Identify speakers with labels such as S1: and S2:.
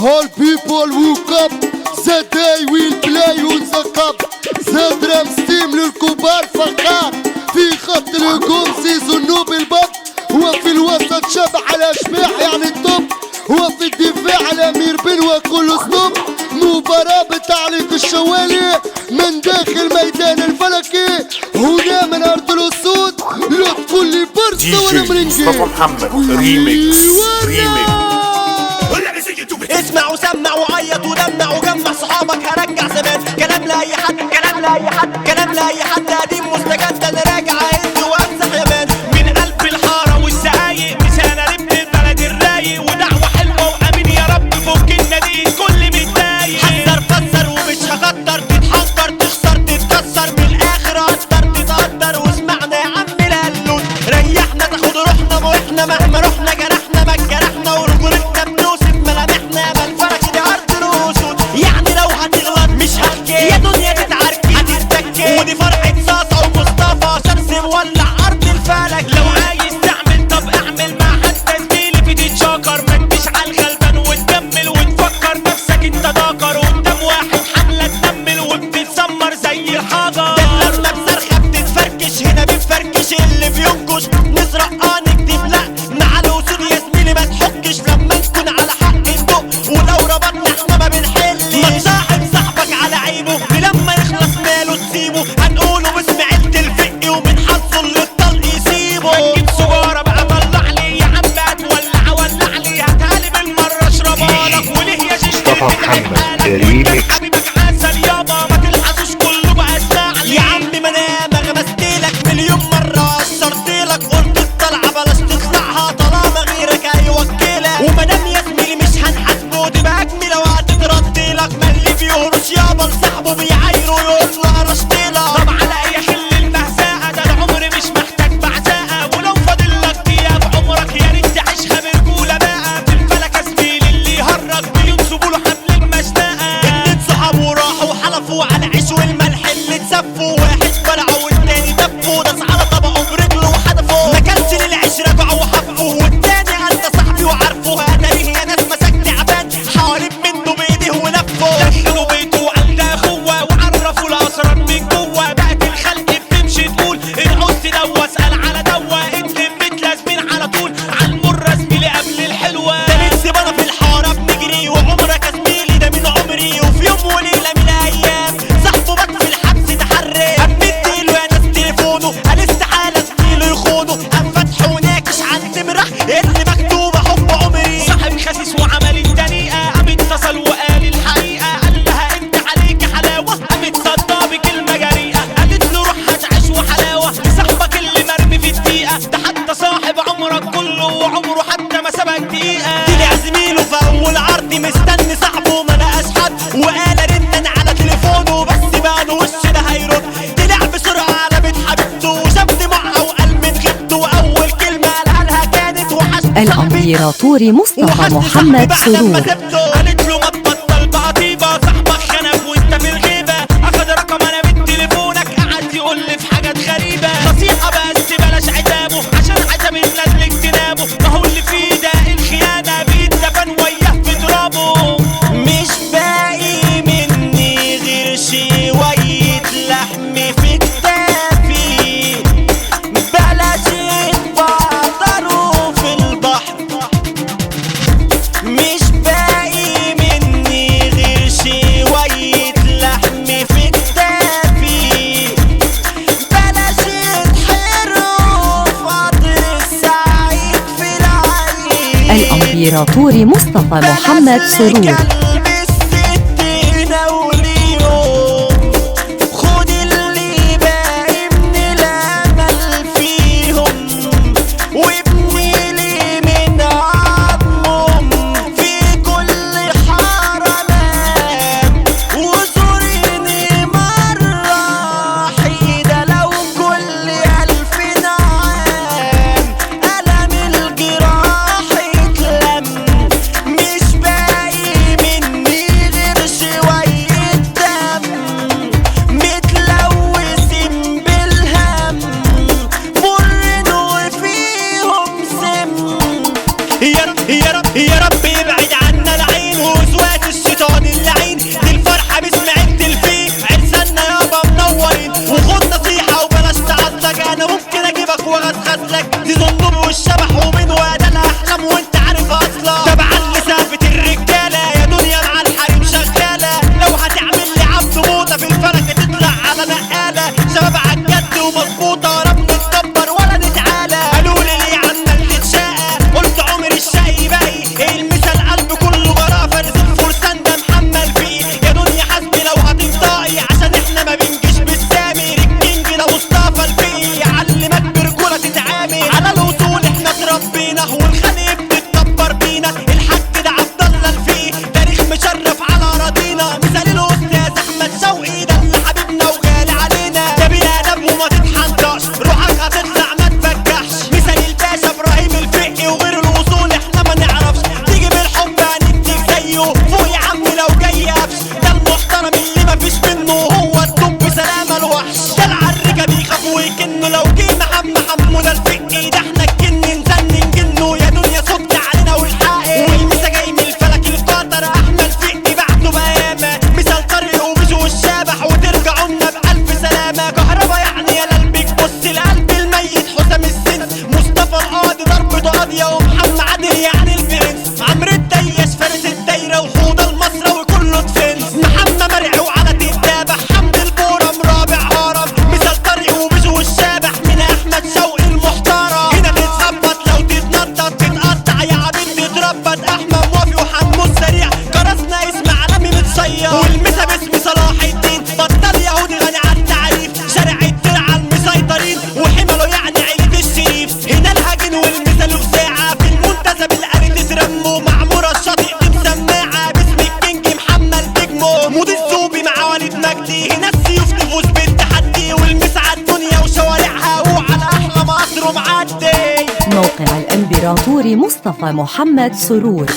S1: All people woke up, the day will play with the cup. The drum steam للكبار فخار، في خط الهجوم زيزو النوب البط. وفي الوسط شبح على شباح يعني الطب، وفي الدفاع على امير بلوى كله سنوب. مباراة بتعليق الشوالي من داخل ميدان الفلكي، هنا من ارض الاسود لطف اللي برصة ولا مرنجي.
S2: مصطفى محمد ريميكس
S3: اسمع وسمع وعيط ودمع وجمع صحابك هرجع زمان. كلام لاي حد كلام لاي حد كلام لاي حد قديم مستجد انا راجع هند وامسح يمان. من قلب الحاره والسقايق مسانا لابن البلد الرايق، ودعوه حلوه وامين يا رب فك النادي الكل متضايق. حذر فسر ومش هقدر تتحضر تخسر تتكسر بالاخر قدر تتقدر. واسمعنا يا عم القلود ريحنا تاخد روحنا واحنا مهما رحنا جرحنا ما اتجرحنا ورجولتنا بنوصف ملامحنا. ما الفرج دي ارض الاسود يعني لو هتغلط مش هحكي يا دنيا تتعاركي هتتكي. ودي فرحه صاصه ومصطفى شمس مولع ارض الفلك. لو عايز تعمل طب اعمل مع حتى زميلي في تتشاكر. ما انتش على الغلبان وتكمل وتفكر نفسك انت ذكر قدام واحد حمله تنمل وبتتسمر زي الحجر. ده لما بصرخه بتتفركش هنا بنفركش اللي بينكش نسرق نكتب لا مع الوصول يا زميلي ما تحكش. لما نكون على حق ندق ولو ربطنا احنا ما بنحلش. ما تصاحب صاحبك على عيبه لما يخلص ماله تسيبه. هنقوله باسم عيلة الفقي ومن حظه اللي الطلق يسيبه. هتجيب سجارة بقى طلع لي يا عم هتولع ولع لي هتقلي بالمرة اشربها لك. وليه يا شيش
S2: مصطفى محمد ريميكس.
S3: حبيبك عسل يابا ما تلحسوش كله بقى الزعل. يا عم ما انا غمستلك مليون مرة قصرتلك قلت الطلعة بلاش تطلعها طالما غيرك هيوكلك. ومادام يا زميلي مش هنحاسبه تبقى اجمله وهتتردلك. ما اللي بيهرش يابا لصاحبه بيعايره يقول له هرشتلك. طب على اي حل المهزقة ده العمر مش محتاج بعزقة. ولو فاضل لك دقيقة عمرك يا ريت تعيشها برجولة بقى. في الفلك زميلي اللي يهرج بينصبوا له حبل المشنقة. اتنين صحابه راحوا حلفوا على عيش والملح اللي اتسفوا. واحد بلعه والتاني دفوا داس على طبقه برجله وحدفه. ما كانش للعيش رجعوا وحفقوا والتاني قال ده صاحبي وعارفه. اتاريه يا ناس مسك تعبان حوالين منه بايديه ولفه. دخلوا بيته وقال ده اخوه وعرفوا الاسرار من جوه. بقت الخلق بتمشي تقول العوز دوا اسال على دوا. اتلمت لازمين على طول عالمره زميلي قبل الحلوه. ده نفسي بنا في الحاره بنجري وعمرك يا زميلي ده من عمري. وفي يوم وليله من الايام صاحبه بات في الحبس تحرك. قام مديله يا ناس تليفونه قال استحاله زميله يخونه. قام فاتحه وناكش على النمره اللي مكتوبه حب عمري. صاحب خسيس وعمل الدنيئه قام اتصل وقال الحقيقه. قال لها انت عليك حلاوه قامت صدها بكلمه جريئه. قالت له روح هتعيش وحلاوه لصاحبك اللي مرمي في الدقيقه. ده حتى صاحب عمرك كله وعمره حتى ما سبق دقيقه. طلع زميله في اول عرض مستني صاحبه ما لقاش حد. وقال رن على تليفونه بس بقى له وش ده هيرد. طلع بسرعه على بيت حبيبته وشاف دموعها وقال من غيبته. واول كلمه قالها لها كانت وحشني
S4: الامبراطور مصطفى محمد سرور.
S3: قالت له ما تبطل بقى طيبه صاحبك خانك وانت في الغيبه. اخد رقم انا من تليفونك قعد يقول لي في حاجات غريبه. نصيحه بس بلاش عتابه عشان عتاب الناس لاجتنابه. ما هو اللي فيه ده الخيانه بيتدفن وياه في ترابه. مش باقي مني غير شويه لحم في كتافي. بلاش تبطلوا في البحر. مش باقي مني غير شوية لحم في كتافي. بلاش تحروا في قطر السعيد في العين.
S4: الامبراطور مصطفى محمد سرور.
S3: خد اللي باقي من الامل فيهم وابني لي من عظمهم. في كل حارة نام وزوريني مرة وحيدة لو كل 1000 عام. ألم الجراح يتلم مش باقي مني غير شوية دم متلوثين بالهم مر وفيهم سم. يا رب يا رب يا رب يبعد عنا العين وزور مود الزوبي مع وليد مجدي، هنا السيوف تفوز بالتحدي، والمس على الدنيا وشوارعها وعلى احلى مصر ومعدي.
S4: موقع الإمبراطور مصطفى محمد سرور.